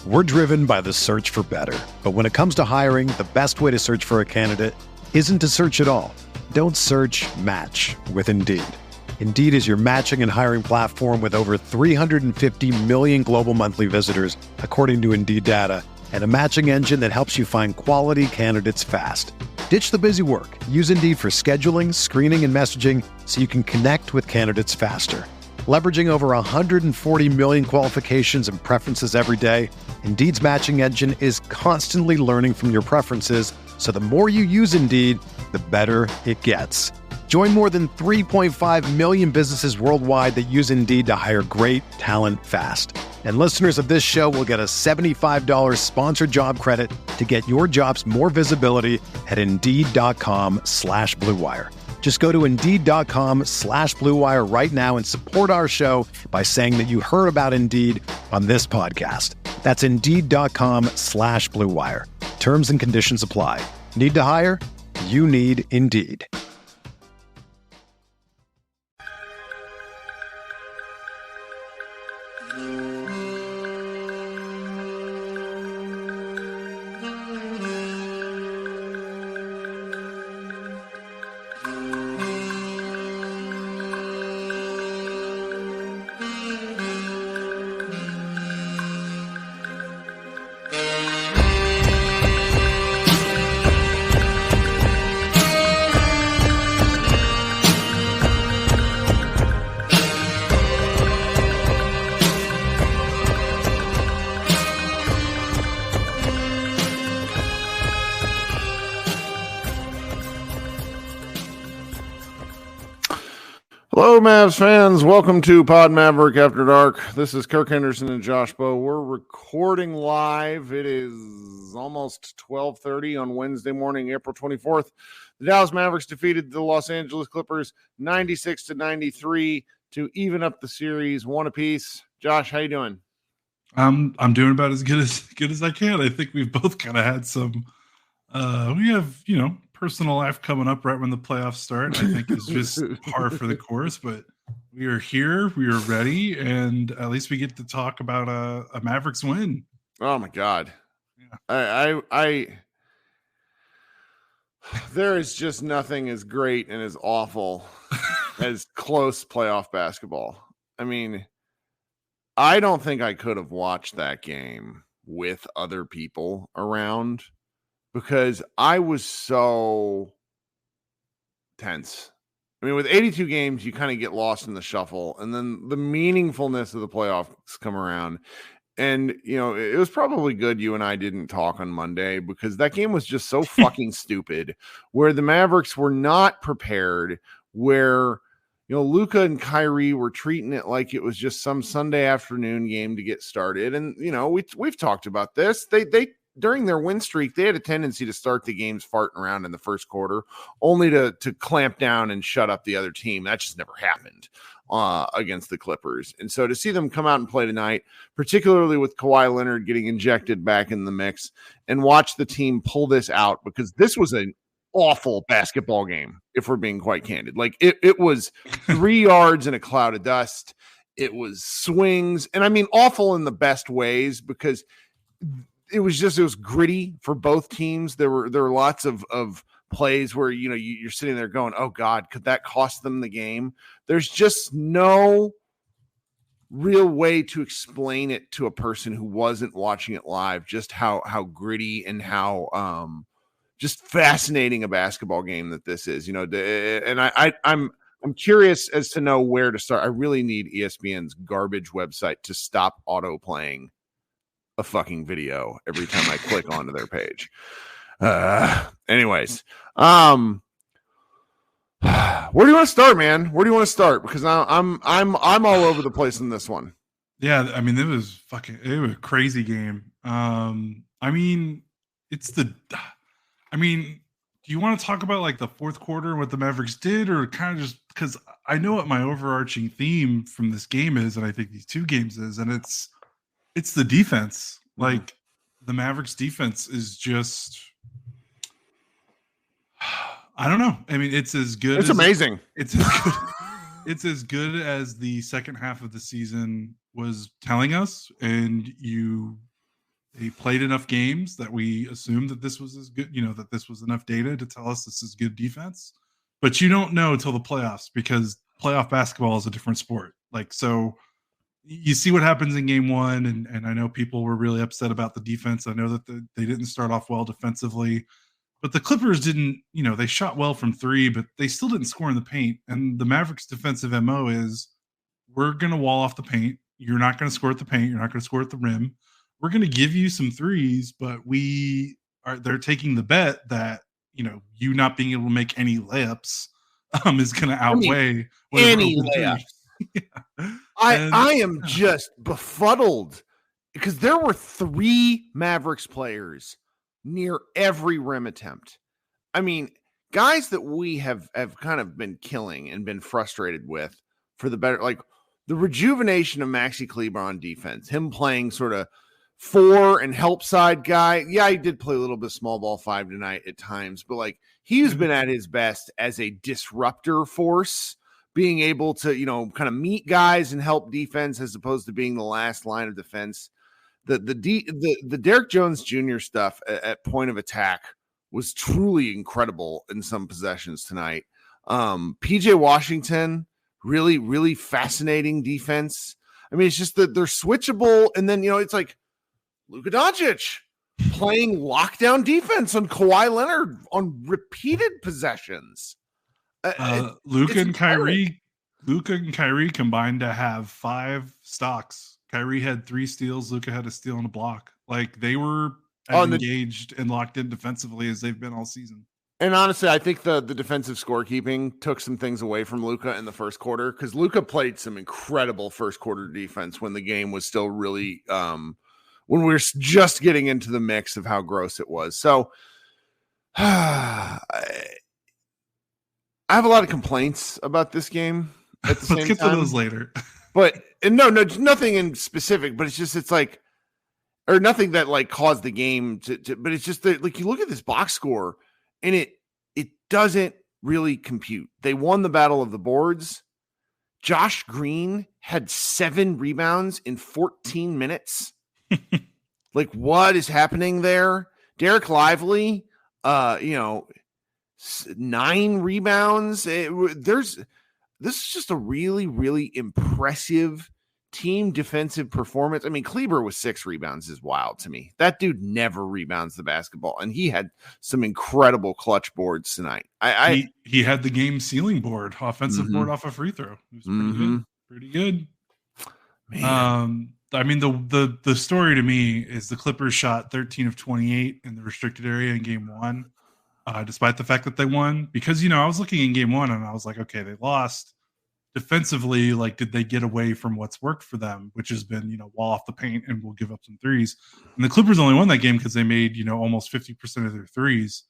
We're driven by the search for better. But when it comes to hiring, the best way to search for a candidate isn't to search at all. Don't search, match with Indeed. Indeed is your matching and hiring platform with over 350 million global monthly visitors, according to Indeed data, and a matching engine that helps you find quality candidates fast. Ditch the busy work. Use Indeed for scheduling, screening, and messaging so you can connect with candidates faster. Leveraging over 140 million qualifications and preferences every day, Indeed's matching engine is constantly learning from your preferences, so the more you use Indeed, the better it gets. Join more than 3.5 million businesses worldwide that use Indeed to hire great talent fast. And listeners of this show will get a $75 sponsored job credit to get your jobs more visibility at Indeed.com/Blue Wire. Just go to Indeed.com/Blue Wire right now and support our show by saying that you heard about Indeed on this podcast. That's Indeed.com/Blue Wire. Terms and conditions apply. Need to hire? You need Indeed. Hello, Mavs fans. Welcome to Pod Maverick After Dark. This is Kirk Henderson and Josh Bowe. We're recording live. It is almost 12:30 on Wednesday morning, April 24th. The Dallas Mavericks defeated the Los Angeles Clippers 96-93 to even up the series, one apiece. Josh, how you doing? I'm doing about as good as I can. I think we've both kind of had some. We have personal life coming up right when the playoffs start. I think it's just par for the course, but we are here, we are ready, and at least we get to talk about a Mavericks win. Oh my God. Yeah. I there is just nothing as great and as awful as close playoff basketball. I mean, I don't think I could have watched that game with other people around, because I was so tense. I mean, with 82 games, you kind of get lost in the shuffle, and then the meaningfulness of the playoffs come around. And, it was probably good you and I didn't talk on Monday, because that game was just so fucking stupid, where the Mavericks were not prepared, where, Luka and Kyrie were treating it like it was just some Sunday afternoon game to get started. And, we've talked about this. They during their win streak, they had a tendency to start the games farting around in the first quarter, only to clamp down and shut up the other team. That just never happened against the Clippers. And so to see them come out and play tonight, particularly with Kawhi Leonard getting injected back in the mix, and watch the team pull this out, because this was an awful basketball game, if we're being quite candid. Like it was 3 yards in a cloud of dust. It was swings, and I mean awful in the best ways, because it was gritty for both teams. There were lots of plays where, you're sitting there going, oh God, could that cost them the game? There's just no real way to explain it to a person who wasn't watching it live, just how gritty and how just fascinating a basketball game that this is, and I'm curious as to know where to start. I really need ESPN's garbage website to stop auto playing a fucking video every time I click onto their page. Anyways, where do you want to start, man? Where do you want to start? Because I'm all over the place in this one. Yeah, I mean, it was a crazy game. Do you want to talk about like the fourth quarter and what the Mavericks did, or kind of just because I know what my overarching theme from this game is, and I think these two games is, and it's the defense. Like the Mavericks defense is just, I don't know. I mean, it's as good. It's amazing. It's as good as the second half of the season was telling us, and you They played enough games that we assumed that this was as good, that this was enough data to tell us this is good defense. But you don't know until the playoffs, because playoff basketball is a different sport. Like, so you see what happens in game one, and I know people were really upset about the defense. I know that they didn't start off well defensively, but the Clippers didn't, they shot well from three, but they still didn't score in the paint. And the Mavericks defensive MO is, we're going to wall off the paint. You're not going to score at the paint. You're not going to score at the rim. We're going to give you some threes, but they're taking the bet that, you not being able to make any layups is going to outweigh any layups. Yeah. I am just befuddled because there were 3 Mavericks players near every rim attempt. I mean, guys that we have kind of been killing and been frustrated with for the better, like the rejuvenation of Maxi Kleber on defense, him playing sort of 4 and help side guy. Yeah, he did play a little bit small ball 5 tonight at times, but like he's been at his best as a disruptor force, being able to, kind of meet guys and help defense as opposed to being the last line of defense. The Derek Jones Jr. stuff at point of attack was truly incredible in some possessions tonight. PJ Washington, really, really fascinating defense. I mean, it's just that they're switchable. And then, it's like Luka Doncic playing lockdown defense on Kawhi Leonard on repeated possessions. Luka and Kyrie combined to have 5 stocks. Kyrie had 3 steals. Luka had a steal and a block. Like, they were as engaged and locked in defensively as they've been all season. And honestly, I think the defensive scorekeeping took some things away from Luka in the first quarter, because Luka played some incredible first quarter defense when the game was still really when we were just getting into the mix of how gross it was. So I have a lot of complaints about this game at the same time. Let's get to those later. But no, nothing in specific, but it's like, or nothing that like caused the game to but it's just that, like, you look at this box score and it doesn't really compute. They won the battle of the boards. Josh Green had 7 rebounds in 14 minutes. Like, what is happening there? Derek Lively, 9 rebounds. This is just a really, really impressive team defensive performance. I mean, Kleber with 6 rebounds is wild to me. That dude never rebounds the basketball, and he had some incredible clutch boards tonight. He had the game ceiling board, offensive board off a free throw. It was pretty good. Pretty good. Man. I mean, the story to me is the Clippers shot 13 of 28 in the restricted area in game 1, despite the fact that they won. Because, I was looking in game 1 and I was like, okay, they lost. Defensively, like, did they get away from what's worked for them, which has been, wall off the paint and we'll give up some threes. And the Clippers only won that game because they made, almost 50% of their threes.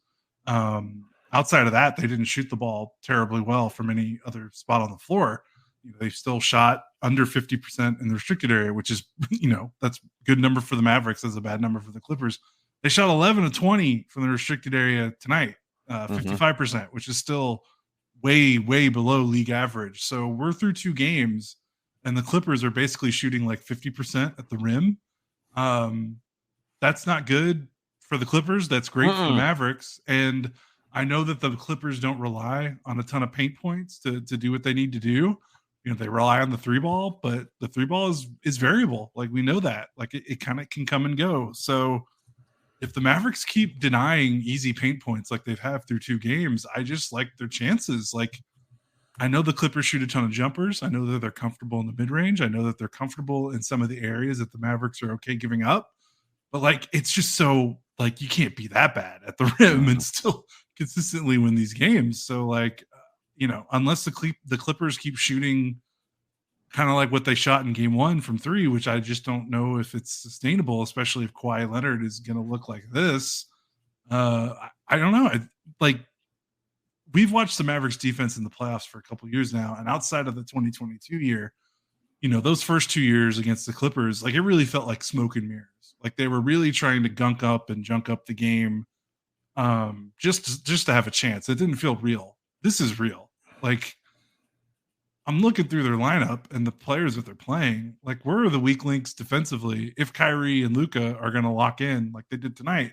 Outside of that, they didn't shoot the ball terribly well from any other spot on the floor. They still shot under 50% in the restricted area, which is, that's a good number for the Mavericks. That's a bad number for the Clippers. They shot 11 of 20 from the restricted area tonight, 55%, which is still way, way below league average. So we're through 2 games and the Clippers are basically shooting like 50% at the rim. That's not good for the Clippers. That's great for the Mavericks. And I know that the Clippers don't rely on a ton of paint points to do what they need to do. They rely on the 3 ball, but the 3 ball is variable. Like, we know that. Like, it kind of can come and go. So if the Mavericks keep denying easy paint points like they've had through 2 games, I just like their chances. Like, I know the Clippers shoot a ton of jumpers. I know that they're comfortable in the mid-range. I know that they're comfortable in some of the areas that the Mavericks are okay giving up. But, like, it's just so, like, you can't be that bad at the rim and still consistently win these games. So, like, unless the Clippers keep shooting kind of like what they shot in game 1 from 3, which I just don't know if it's sustainable, especially if Kawhi Leonard is going to look like this. I don't know. We've watched the Mavericks defense in the playoffs for a couple years now, and outside of the 2022 year, those first 2 years against the Clippers, like, it really felt like smoke and mirrors. Like, they were really trying to junk up the game, just to have a chance. It didn't feel real. This is real. Like, I'm looking through their lineup and the players that they're playing. Like, where are the weak links defensively if Kyrie and Luka are going to lock in like they did tonight?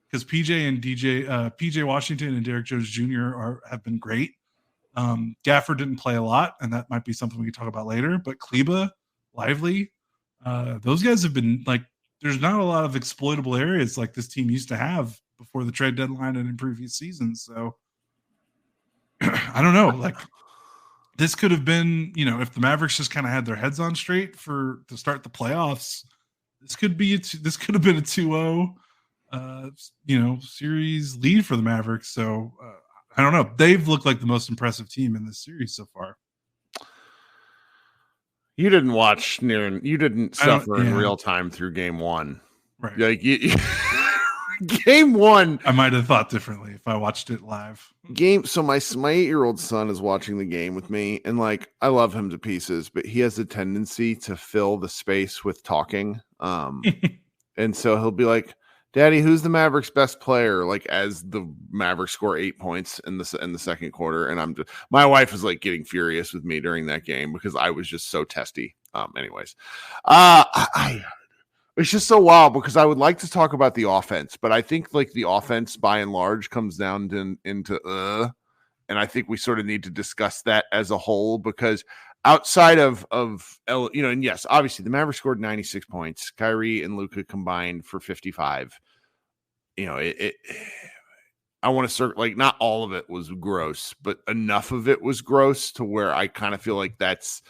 Because PJ Washington and Derek Jones Jr. have been great. Gafford didn't play a lot, and that might be something we can talk about later. But Kleba, Lively, those guys have been like, there's not a lot of exploitable areas like this team used to have before the trade deadline and in previous seasons. So I don't know. Like, this could have been, if the Mavericks just kind of had their heads on straight to start the playoffs, this could have been a 2-0, series lead for the Mavericks. So I don't know. They've looked like the most impressive team in this series so far. You didn't suffer in real time through game one. Right. Like game one. I might have thought differently if I watched it live. So my 8-year-old son is watching the game with me, and like, I love him to pieces, but he has a tendency to fill the space with talking. And so he'll be like, "Daddy, who's the Mavericks' best player?" Like, as the Mavericks score 8 points in the second quarter, and my wife was like getting furious with me during that game because I was just so testy. It's just so wild because I would like to talk about the offense, but I think like the offense by and large comes down into and I think we sort of need to discuss that as a whole, because outside of and yes, obviously the Mavericks scored 96 points. Kyrie and Luka combined for 55. I want to circle, like, not all of it was gross, but enough of it was gross to where I kind of feel like that's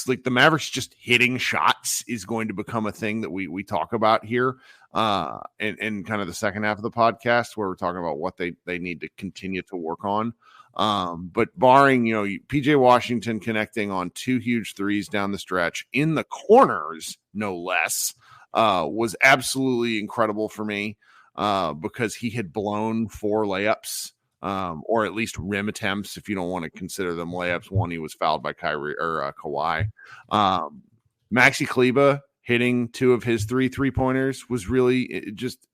like the Mavericks just hitting shots is going to become a thing that we talk about here in kind of the second half of the podcast, where we're talking about what they need to continue to work on. But barring, PJ Washington connecting on 2 huge threes down the stretch in the corners, no less, was absolutely incredible for me, because he had blown 4 layups, or at least rim attempts, if you don't want to consider them layups. One, he was fouled by Kawhi. Maxi Kleba hitting 2 of his 3 3-pointers was really just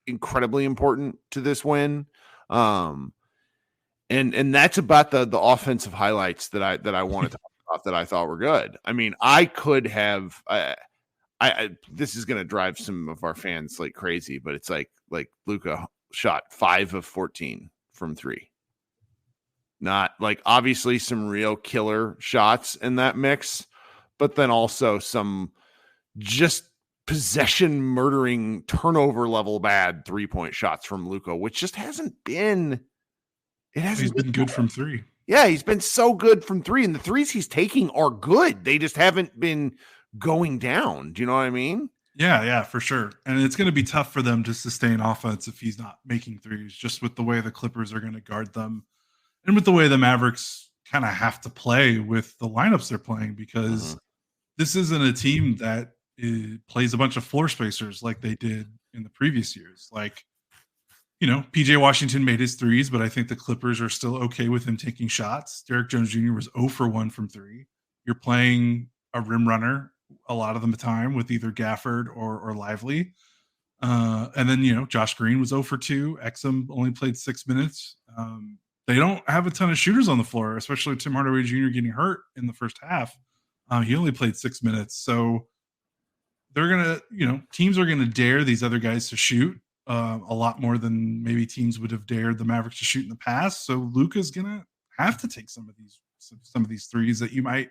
incredibly important to this win. And that's about the offensive highlights that I wanted to talk about that I thought were good. I mean, I could have this is going to drive some of our fans like crazy, but it's like Luka shot 5 of 14 from 3. Not like, obviously some real killer shots in that mix, but then also some just possession murdering, turnover level bad 3-point shots from Luka, which just hasn't been. He's been good from 3. Yeah, he's been so good from 3, and the threes he's taking are good. They just haven't been going down. Do you know what I mean? Yeah, for sure. And it's going to be tough for them to sustain offense if he's not making threes, just with the way the Clippers are going to guard them and with the way the Mavericks kind of have to play with the lineups they're playing, because this isn't a team that plays a bunch of floor spacers like they did in the previous years. Like, PJ Washington made his threes, but I think the Clippers are still okay with him taking shots. Derek Jones Jr. was 0 for 1 from 3. You're playing a rim runner a lot of the time with either Gafford or Lively. And then, Josh Green was 0 for 2. Exum only played 6 minutes. They don't have a ton of shooters on the floor, especially Tim Hardaway Jr. getting hurt in the first half. He only played 6 minutes. So they're going to, teams are going to dare these other guys to shoot a lot more than maybe teams would have dared the Mavericks to shoot in the past. So Luka's going to have to take some of these threes that you might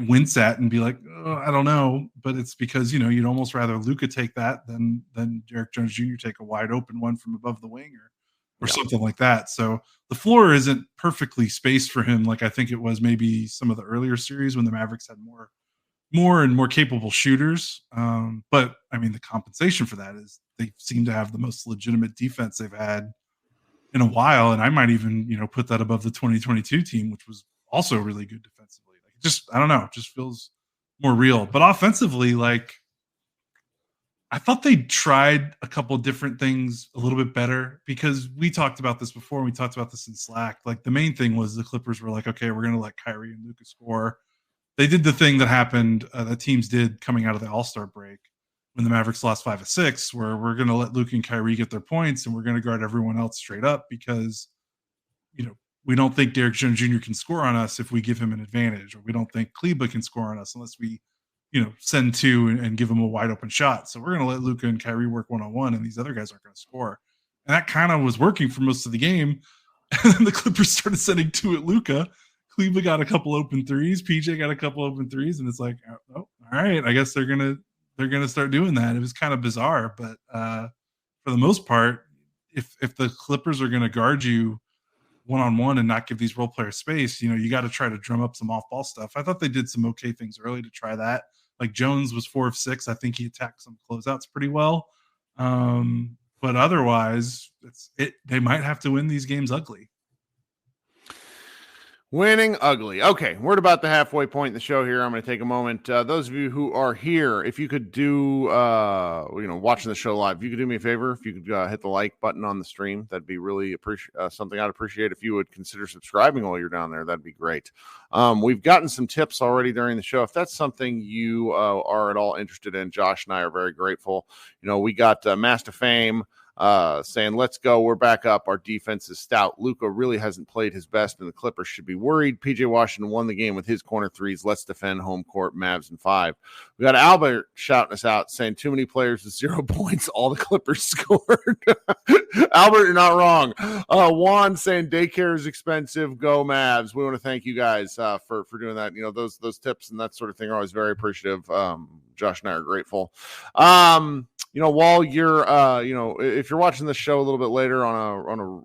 wince at and be like, oh, I don't know. But it's because, you'd almost rather Luka take that than Derek Jones Jr. take a wide open one from above the wing or something like that. So the floor isn't perfectly spaced for him, like I think it was maybe some of the earlier series when the Mavericks had more and more capable shooters. But I mean, the compensation for that is they seem to have the most legitimate defense they've had in a while. And I might even, put that above the 2022 team, which was also really good defensively. Like, just, I don't know, it just feels more real. But offensively, like, I thought they tried a couple of different things a little bit better, because we talked about this before. And we talked about this in Slack. Like, the main thing was the Clippers were like, okay, we're going to let Kyrie and Luka score. They did the thing that happened, that teams did coming out of the All-Star break when the Mavericks lost 5 of 6, where we're going to let Luka and Kyrie get their points and we're going to guard everyone else straight up, because, we don't think Derek Jones Jr. can score on us if we give him an advantage, or we don't think Kleba can score on us unless we, send two and give him a wide open shot. So we're going to let Luka and Kyrie work one-on-one, and these other guys aren't going to score. And that kind of was working for most of the game. And then the Clippers started sending two at Luka. Kleba got a couple open threes. PJ got a couple open threes, and it's like, oh, all right, I guess they're gonna start doing that. It was kind of bizarre, but for the most part, if the Clippers are going to guard you one-on-one and not give these role players space, you got to try to drum up some off-ball stuff. I thought they did some okay things early to try that. Like Jones was 4 of 6. I think he attacked some closeouts pretty well. But otherwise, they might have to win these games ugly. Winning ugly. Okay, we're at about the halfway point in the show here. I'm going to take a moment. Those of you who are here, if you could do, watching the show live, if you could do me a favor, if you could hit the like button on the stream, that'd be really something I'd appreciate. If you would consider subscribing while you're down there, that'd be great. We've gotten some tips already during the show. If that's something you are at all interested in, Josh and I are very grateful. We got Master Fame saying, let's go. We're back up. Our defense is stout. Luka really hasn't played his best, and the Clippers should be worried. PJ Washington won the game with his corner threes. Let's defend home court. Mavs in 5. We got Albert shouting us out, saying too many players with 0 points. All the Clippers scored. Albert, you're not wrong. Juan saying daycare is expensive. Go Mavs. We want to thank you guys for doing that. Those tips and that sort of thing are always very appreciative. Josh and I are grateful. While you're, if you're watching the show a little bit later on a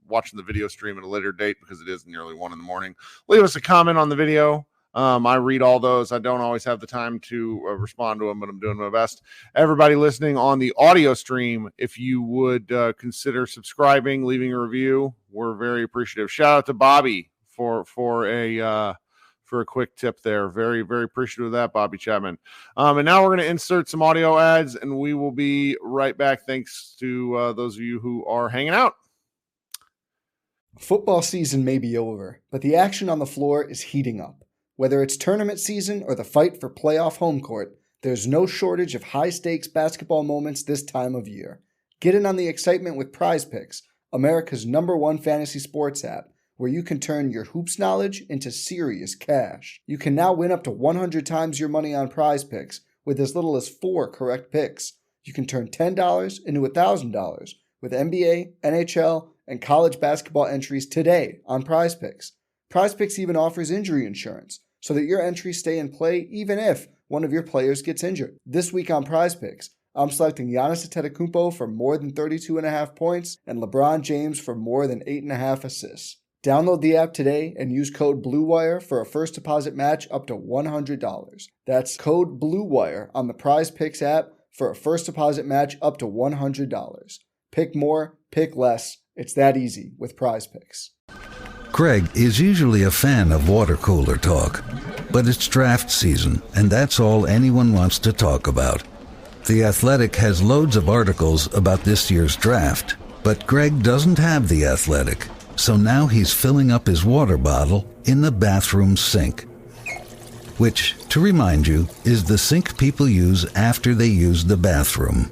watching the video stream at a later date, because it is nearly 1 a.m, leave us a comment on the video. I read all those. I don't always have the time to respond to them, but I'm doing my best. Everybody listening on the audio stream, if you would consider subscribing, leaving a review, we're very appreciative. Shout out to Bobby for a quick tip there. Very, very appreciative of that, Bobby Chapman. And now we're going to insert some audio ads, and we will be right back. Thanks to those of you who are hanging out. Football season may be over, but the action on the floor is heating up. Whether it's tournament season or the fight for playoff home court, there's no shortage of high-stakes basketball moments this time of year. Get in on the excitement with Prize Picks, America's #1 fantasy sports app, where you can turn your hoops knowledge into serious cash. You can now win up to 100 times your money on Prize Picks with as little as 4 correct picks. You can turn $10 into $1,000 with NBA, NHL, and college basketball entries today on Prize Picks. Prize Picks even offers injury insurance so that your entries stay in play even if one of your players gets injured. This week on Prize Picks, I'm selecting Giannis Antetokounmpo for more than 32.5 points and LeBron James for more than 8.5 assists. Download the app today and use code BLUEWIRE for a first deposit match up to $100. That's code BLUEWIRE on the Prize Picks app for a first deposit match up to $100. Pick more, pick less. It's that easy with Prize Picks. Craig is usually a fan of water cooler talk, but it's draft season, and that's all anyone wants to talk about. The Athletic has loads of articles about this year's draft, but Greg doesn't have The Athletic. So now he's filling up his water bottle in the bathroom sink, which, to remind you, is the sink people use after they use the bathroom.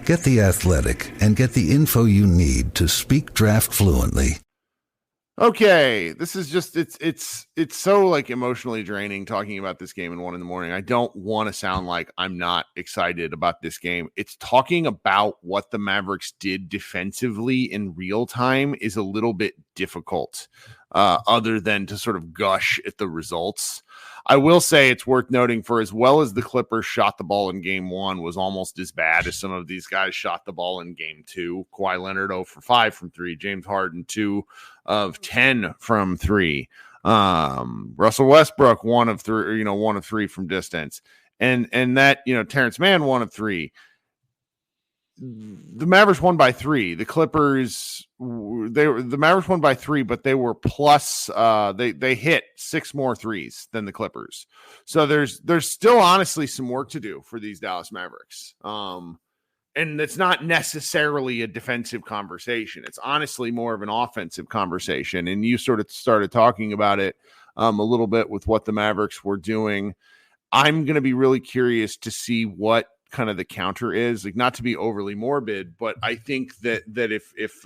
Get The Athletic and get the info you need to speak draft fluently. Okay, this is just it's so like emotionally draining talking about this game at 1 a.m. I don't want to sound like I'm not excited about this game. It's talking about what the Mavericks did defensively in real time is a little bit difficult, other than to sort of gush at the results. I will say it's worth noting, for as well as the Clippers shot the ball in game 1 was almost as bad as some of these guys shot the ball in game 2. Kawhi Leonard 0 for 5 from 3, James Harden 2 of 10 from 3. Russell Westbrook 1 of 3 from distance. And that, Terrence Mann 1 of 3. The Mavericks won by 3. The Clippers, the Mavericks won by 3, but they were plus. They hit 6 more threes than the Clippers. So there's still honestly some work to do for these Dallas Mavericks. And it's not necessarily a defensive conversation. It's honestly more of an offensive conversation. And you sort of started talking about it a little bit with what the Mavericks were doing. I'm going to be really curious to see what kind of the counter is, like, not to be overly morbid, but I think that if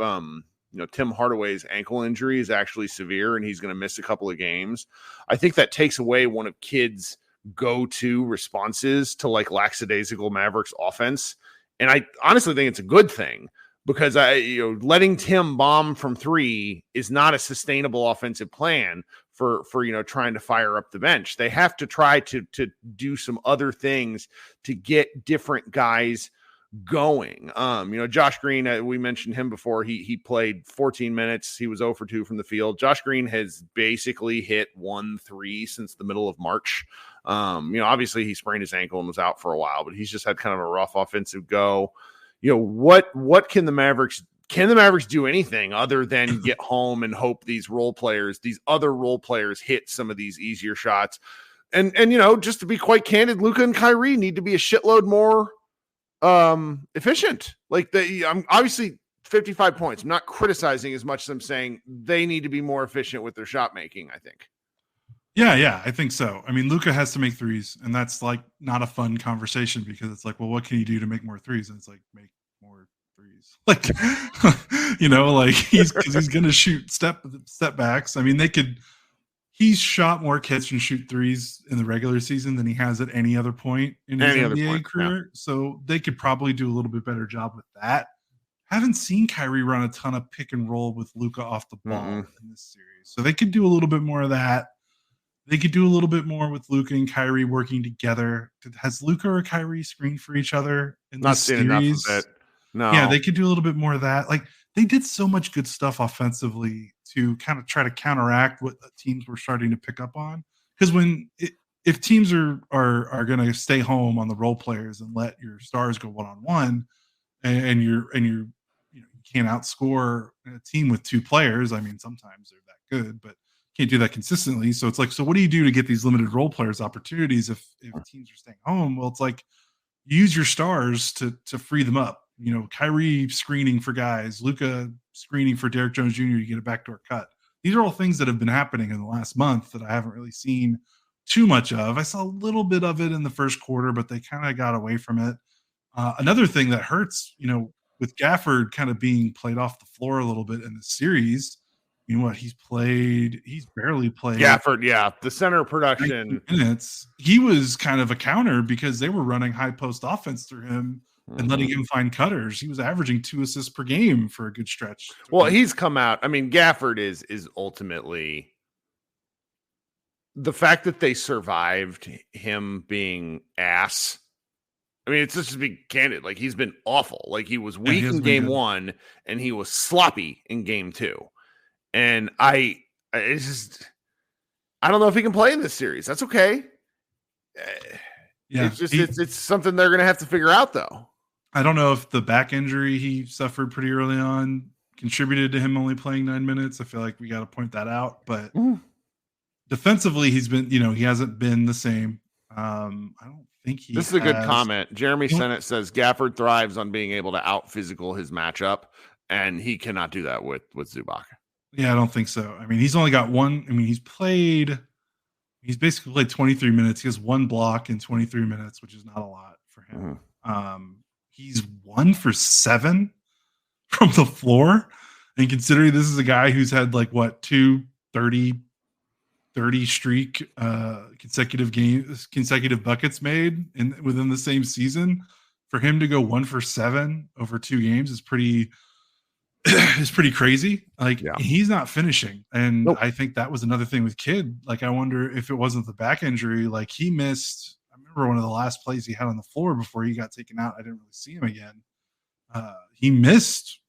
Tim Hardaway's ankle injury is actually severe and he's going to miss a couple of games. I think that takes away one of Kidd's go-to responses to like lackadaisical Mavericks offense. And I honestly think it's a good thing because letting Tim bomb from three is not a sustainable offensive plan for trying to fire up the bench. They have to try to do some other things to get different guys going. Josh Green, we mentioned him before. He played 14 minutes. He was 0 for 2 from the field. Josh Green has basically hit 1-3 since the middle of March. Obviously he sprained his ankle and was out for a while, but he's just had kind of a rough offensive go. What can the Mavericks do anything other than get home and hope these other role players hit some of these easier shots? And just to be quite candid, Luka and Kyrie need to be a shitload more efficient. I'm obviously 55 points. I'm not criticizing as much as I'm saying they need to be more efficient with their shot making, I think. Yeah, I think so. I mean, Luka has to make threes, and that's like not a fun conversation because it's like, well, what can you do to make more threes? And it's like, make more threes. Like, he's going to shoot step backs. I mean, he's shot more catch and shoot threes in the regular season than he has at any other point in his NBA career. Yeah. So they could probably do a little bit better job with that. Haven't seen Kyrie run a ton of pick and roll with Luka off the ball in this series. So they could do a little bit more of that. They could do a little bit more with Luka and Kyrie working together. Has Luka or Kyrie screened for each other in this series? Not seen enough of it. No. Yeah, they could do a little bit more of that. Like, they did so much good stuff offensively to kind of try to counteract what the teams were starting to pick up on. Because if teams are going to stay home on the role players and let your stars go one-on-one, and you can't outscore a team with two players. I mean, sometimes they're that good, but can't do that consistently. So it's like, so what do you do to get these limited role players opportunities if teams are staying home? Well, it's like, use your stars to free them up. Kyrie screening for guys, Luka screening for Derek Jones Jr. to get a backdoor cut. These are all things that have been happening in the last month that I haven't really seen too much of. I saw a little bit of it in the first quarter, but they kind of got away from it. Another thing that hurts, with Gafford kind of being played off the floor a little bit in the series, he's barely played. Gafford, yeah. The center production minutes. He was kind of a counter because they were running high post offense through him and letting him find cutters. He was averaging 2 assists per game for a good stretch. Well, he's come out. I mean, Gafford is ultimately the fact that they survived him being ass. I mean, it's just to be candid. Like, he's been awful. Like, he was weak in game one and he was sloppy in game two. And I don't know if he can play in this series. That's okay. Yeah, it's something they're going to have to figure out, though. I don't know if the back injury he suffered pretty early on contributed to him only playing 9 minutes. I feel like we got to point that out. But defensively, he's been, he hasn't been the same. I don't think he. This is a good comment. Jeremy Sennett says Gafford thrives on being able to out physical his matchup, and he cannot do that with Zubac. Yeah, I don't think so. I mean, he's only got one. I mean, he's basically played 23 minutes. He has one block in 23 minutes, which is not a lot for him. He's 1 for 7 from the floor. And considering this is a guy who's had like two 30 streak consecutive buckets made within the same season, for him to go 1 for 7 over 2 games is pretty crazy. Like, he's not finishing. And I think that was another thing with Kidd. Like, I wonder if it wasn't the back injury, like he missed, I remember one of the last plays he had on the floor before he got taken out. I didn't really see him again. He missed,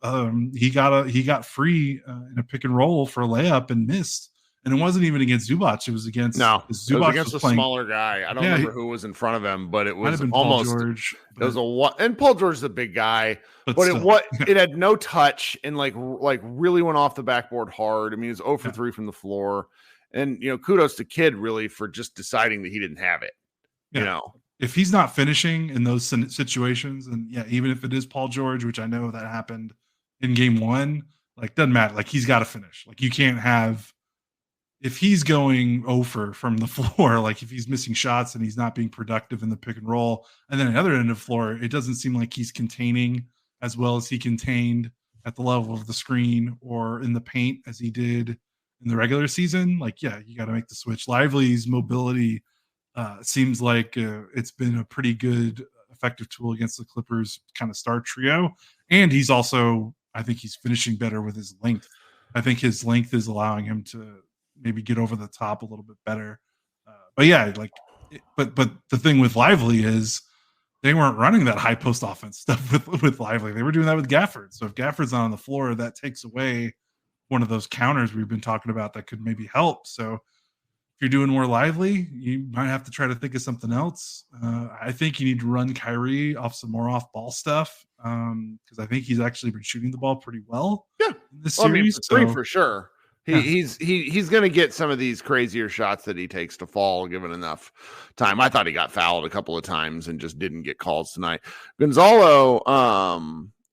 he got free in a pick and roll for a layup and missed. And it wasn't even against Zubac. It was against Zubac. It was against a smaller guy. I don't remember who was in front of him, but it was almost Paul George. It was and Paul George is a big guy, but it had no touch and like really went off the backboard hard. I mean, he was 0 for 3 from the floor, and kudos to Kidd really for just deciding that he didn't have it. If he's not finishing in those situations, and even if it is Paul George, which I know that happened in game one, like doesn't matter. Like, he's got to finish. Like, you can't have. If he's going over from the floor, like if he's missing shots and he's not being productive in the pick and roll, and then at the other end of the floor, it doesn't seem like he's containing as well as he contained at the level of the screen or in the paint as he did in the regular season, like, yeah, you got to make the switch. Lively's mobility seems like it's been a pretty good effective tool against the Clippers kind of star trio. And he's also, I think he's finishing better with his length. I think his length is allowing him to maybe get over the top a little bit better. But yeah, like, but the thing with Lively is they weren't running that high post offense stuff with Lively. They were doing that with Gafford. So if Gafford's not on the floor, that takes away one of those counters we've been talking about that could maybe help. So if you're doing more Lively, you might have to try to think of something else. I think you need to run Kyrie off some more off ball stuff because I think he's actually been shooting the ball pretty well. Yeah, in this series. Three for sure. He's going to get some of these crazier shots that he takes to fall given enough time. I thought he got fouled a couple of times and just didn't get calls tonight. Gonzalo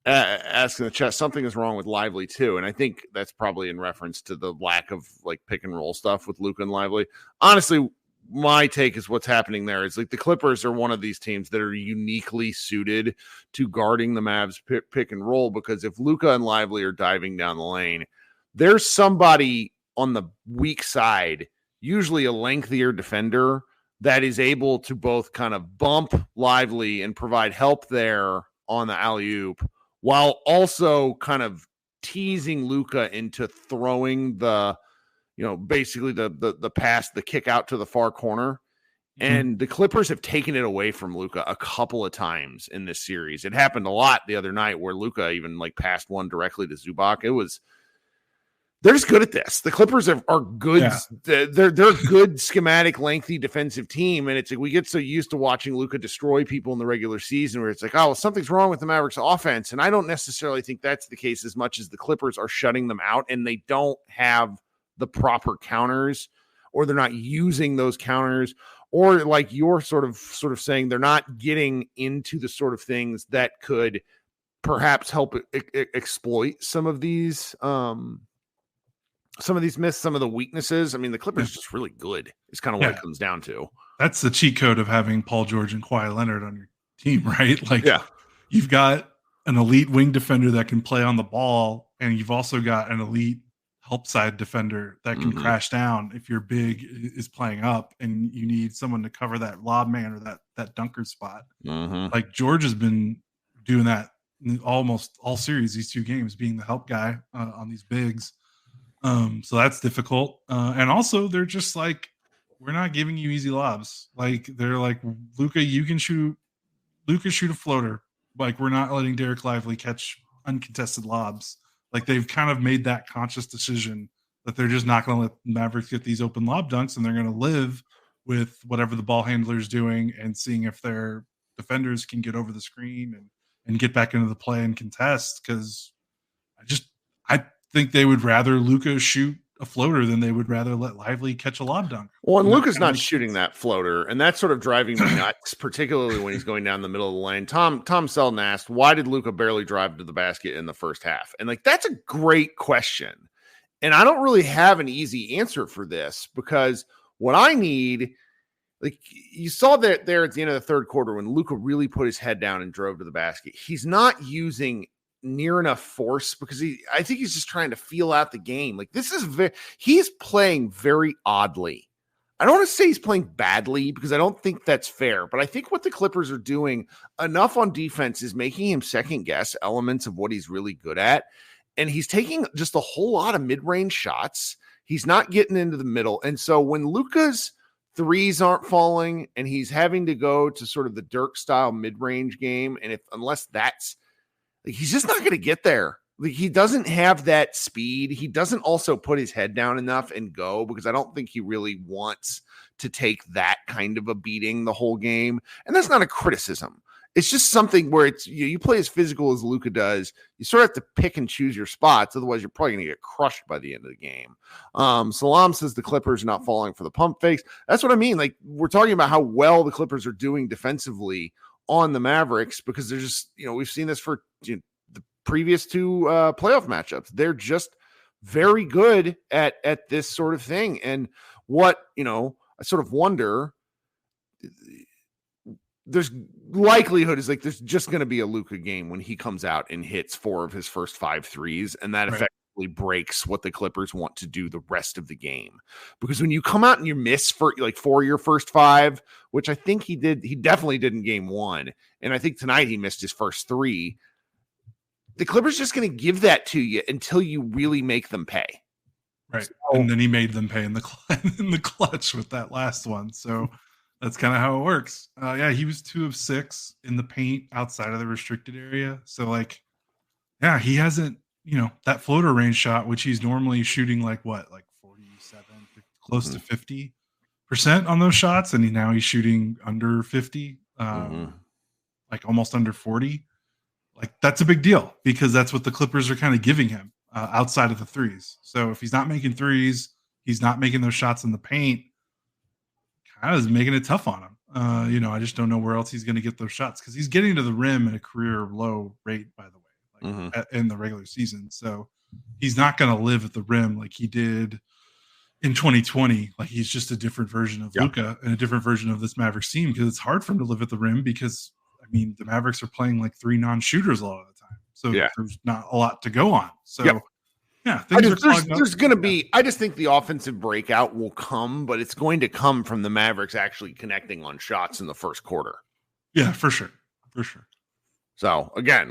asking the chat, something is wrong with Lively too, and I think that's probably in reference to the lack of like pick and roll stuff with Luka and Lively. Honestly, my take is what's happening there is like the Clippers are one of these teams that are uniquely suited to guarding the Mavs pick and roll, because if Luka and Lively are diving down the lane, there's somebody on the weak side, usually a lengthier defender, that is able to both kind of bump Lively and provide help there on the alley-oop, while also kind of teasing Luka into throwing the, basically the pass, the kick out to the far corner. Mm-hmm. And the Clippers have taken it away from Luka a couple of times in this series. It happened a lot the other night where Luka even like passed one directly to Zubac. They're just good at this. The Clippers are good. Yeah. They're a good schematic, lengthy defensive team. And it's like we get so used to watching Luka destroy people in the regular season where it's like, oh, well, something's wrong with the Mavericks offense. And I don't necessarily think that's the case as much as the Clippers are shutting them out and they don't have the proper counters, or they're not using those counters, or like you're sort of saying, they're not getting into the sort of things that could perhaps help exploit some of these myths, some of the weaknesses. I mean, the Clippers are just really good. It's kind of what it comes down to. That's the cheat code of having Paul George and Kawhi Leonard on your team, right? Like, you've got an elite wing defender that can play on the ball, and you've also got an elite help side defender that can crash down if your big is playing up and you need someone to cover that lob man or that dunker spot. Like George has been doing that in almost all series, these two games, being the help guy on these bigs. So that's difficult. And also they're just like, we're not giving you easy lobs. Like they're like, Luka, you can shoot a floater. Like we're not letting Derek Lively catch uncontested lobs. Like they've kind of made that conscious decision that they're just not going to let Mavericks get these open lob dunks, and they're going to live with whatever the ball handler is doing and seeing if their defenders can get over the screen and get back into the play and contest. Because I think they would rather Luka shoot a floater than they would rather let Lively catch a lob dunk. Well, and Luka's not shooting that floater, and that's sort of driving me nuts, particularly when he's going down the middle of the lane. Tom Selden asked, why did Luka barely drive to the basket in the first half? And like, that's a great question. And I don't really have an easy answer for this, because what I need, like you saw that there at the end of the third quarter when Luka really put his head down and drove to the basket, he's not using near enough force, because I think he's just trying to feel out the game. Like he's playing very oddly. I don't want to say he's playing badly, because I don't think that's fair, but I think what the Clippers are doing enough on defense is making him second guess elements of what he's really good at. And he's taking just a whole lot of mid-range shots. He's not getting into the middle. And so when Luka's threes aren't falling and he's having to go to sort of the Dirk style mid-range game, and unless that's, he's just not going to get there. Like, he doesn't have that speed. He doesn't also put his head down enough and go, because I don't think he really wants to take that kind of a beating the whole game. And that's not a criticism. It's just something where it's you play as physical as Luka does. You sort of have to pick and choose your spots. Otherwise, you're probably going to get crushed by the end of the game. Salam says the Clippers are not falling for the pump fakes. That's what I mean. Like, we're talking about how well the Clippers are doing defensively on the Mavericks, because they're just, we've seen this for the previous two playoff matchups. They're just very good at this sort of thing. And what, I sort of wonder, there's likelihood is like there's just going to be a Luka game when he comes out and hits 4 of his first 5 threes, and that effectively breaks what the Clippers want to do the rest of the game. Because when you come out and you miss for like 4 of your first 5, which I think he definitely did in game 1, and I think tonight he missed his first 3. The Clippers just going to give that to you until you really make them pay. Right. So, and then he made them pay in the clutch with that last one. So that's kind of how it works. Yeah, he was 2 of 6 in the paint outside of the restricted area. So, like, yeah, he hasn't, that floater range shot, which he's normally shooting like 47, close to 50% on those shots. And now he's shooting under 50, like almost under 40. Like, that's a big deal because that's what the Clippers are kind of giving him outside of the threes. So if he's not making threes, he's not making those shots in the paint, kind of is making it tough on him. I just don't know where else he's going to get those shots because he's getting to the rim at a career low rate, by the way, in the regular season. So he's not going to live at the rim like he did in 2020. Like, he's just a different version of Luka and a different version of this Mavericks team because it's hard for him to live at the rim because, the Mavericks are playing like 3 non-shooters a lot of the time. So there's not a lot to go on. So, there's going to be – I just think the offensive breakout will come, but it's going to come from the Mavericks actually connecting on shots in the first quarter. Yeah, for sure. For sure. So, again,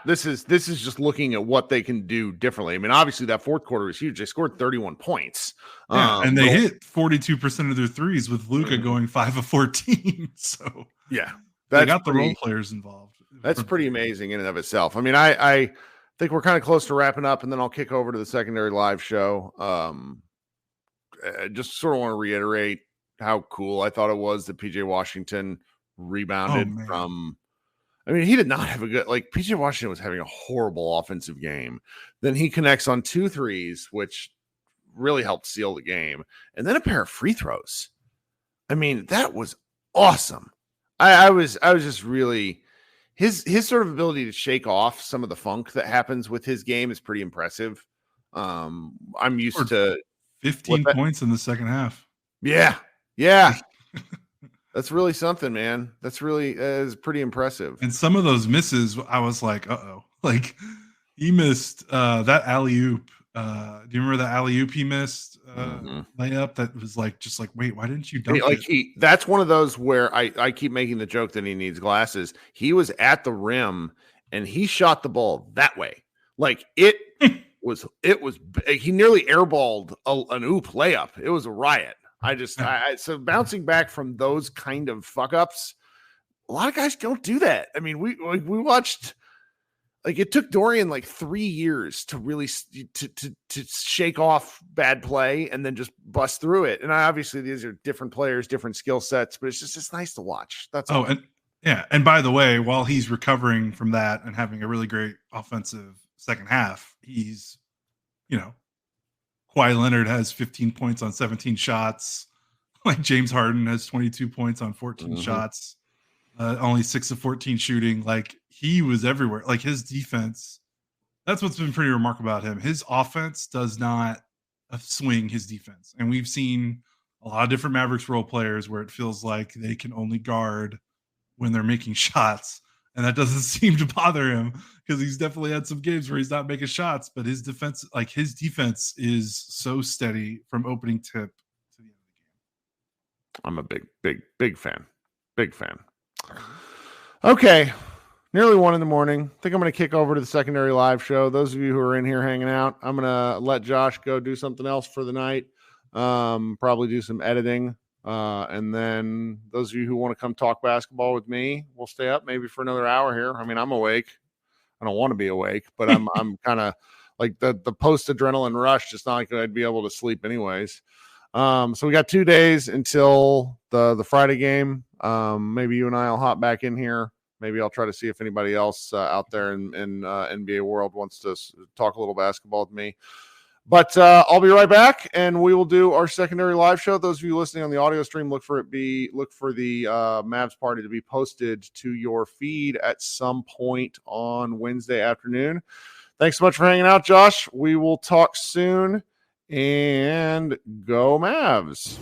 this is just looking at what they can do differently. Obviously, that fourth quarter is huge. They scored 31 points. And they hit 42% of their threes with Luka going 5 of 14. So, yeah. They got the role players involved. That's pretty amazing in and of itself. I think we're kind of close to wrapping up, and then I'll kick over to the secondary live show. I just sort of want to reiterate how cool I thought it was that PJ Washington rebounded from. He did not have a good, PJ Washington was having a horrible offensive game. Then he connects on 2 threes, which really helped seal the game. And then a pair of free throws. That was awesome. I was just really his sort of ability to shake off some of the funk that happens with his game is pretty impressive. I'm used to 15 points in the second half. Yeah. That's really something, man. That's really is pretty impressive. And some of those misses, I was like, uh-oh. Like, he missed that alley-oop. Do you remember the alley-oop he missed layup that was wait, why didn't you dunk it? That's one of those where I keep making the joke that he needs glasses. He was at the rim and he shot the ball that way. It was he nearly airballed an oop layup. It was a riot. So bouncing back from those kind of fuck ups, a lot of guys don't do that. We watched. It took Dorian 3 years to really to shake off bad play and then just bust through it. And obviously these are different players, different skill sets, but it's nice to watch. That's all. And by the way, while he's recovering from that and having a really great offensive second half, he's, Kawhi Leonard has 15 points on 17 shots. James Harden has 22 points on 14 shots. Only 6 of 14 shooting. He was everywhere. His defense, that's what's been pretty remarkable about him. His offense does not swing his defense. And we've seen a lot of different Mavericks role players where it feels like they can only guard when they're making shots. And that doesn't seem to bother him because he's definitely had some games where he's not making shots, but his defense, his defense is so steady from opening tip to the end of the game. I'm a big fan. Big fan. Okay. Nearly 1 a.m. I think I'm going to kick over to the secondary live show. Those of you who are in here hanging out, I'm going to let Josh go do something else for the night. Probably do some editing. And then those of you who want to come talk basketball with me, we'll stay up maybe for another hour here. I'm awake. I don't want to be awake, but I'm kind of the post adrenaline rush. It's not like I'd be able to sleep anyways. So we got 2 days until the Friday game. Maybe you and I will hop back in here. Maybe I'll try to see if anybody else out there in NBA world wants to talk a little basketball with me. But I'll be right back, and we will do our secondary live show. Those of you listening on the audio stream, look for the Mavs Party to be posted to your feed at some point on Wednesday afternoon. Thanks so much for hanging out, Josh. We will talk soon, and go Mavs.